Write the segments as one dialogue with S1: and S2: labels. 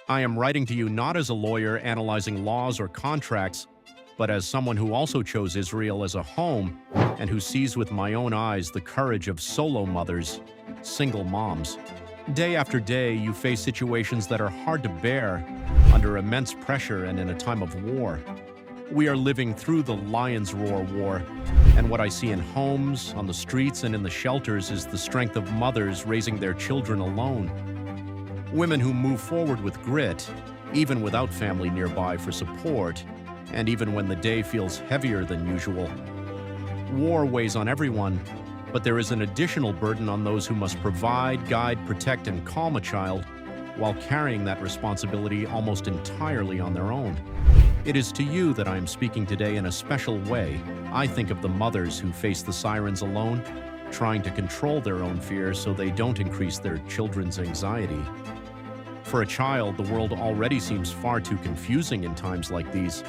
S1: I am writing to you not as a lawyer analyzing laws or contracts, but as someone who also chose Israel as a home and who sees with my own eyes the courage of solo mothers, single moms. Day after day, you face situations that are hard to bear under immense pressure and in a time of war. We are living through the Lion's Roar war, and what I see in homes, on the streets, and in the shelters is the strength of mothers raising their children alone. Women who move forward with grit, even without family nearby for support, and even when the day feels heavier than usual. War weighs on everyone, but there is an additional burden on those who must provide, guide, protect, and calm a child while carrying that responsibility almost entirely on their own. It is to you that I am speaking today in a special way. I think of the mothers who face the sirens alone, trying to control their own fears so they don't increase their children's anxiety. For a child, the world already seems far too confusing in times like these,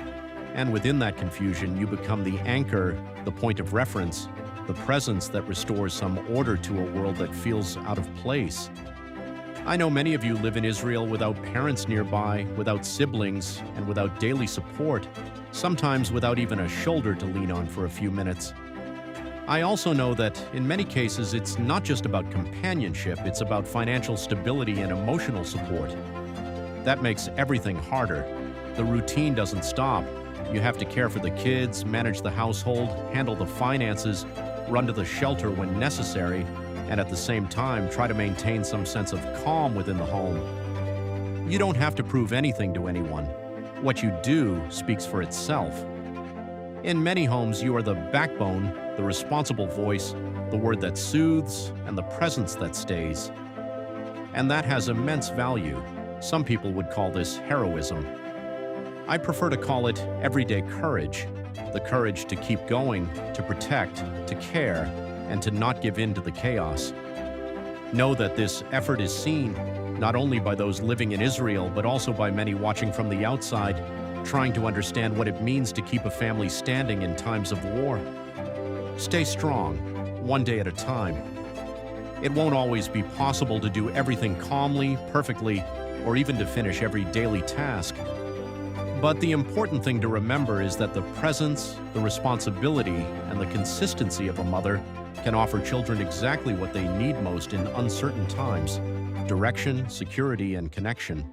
S1: and within that confusion, you become the anchor, the point of reference, the presence that restores some order to a world that feels out of place. I know many of you live in Israel without parents nearby, without siblings, and without daily support, sometimes without even a shoulder to lean on for a few minutes. I also know that, in many cases, it's not just about companionship, it's about financial stability and emotional support. That makes everything harder. The routine doesn't stop. You have to care for the kids, manage the household, handle the finances, run to the shelter when necessary, and at the same time try to maintain some sense of calm within the home. You don't have to prove anything to anyone. What you do speaks for itself. In many homes, you are the backbone, the responsible voice, the word that soothes, and the presence that stays. And that has immense value. Some people would call this heroism. I prefer to call it everyday courage, the courage to keep going, to protect, to care, and to not give in to the chaos. Know that this effort is seen, not only by those living in Israel, but also by many watching from the outside, trying to understand what it means to keep a family standing in times of war. Stay strong, one day at a time. It won't always be possible to do everything calmly, perfectly, or even to finish every daily task. But the important thing to remember is that the presence, the responsibility, and the consistency of a mother can offer children exactly what they need most in uncertain times: direction, security, and connection.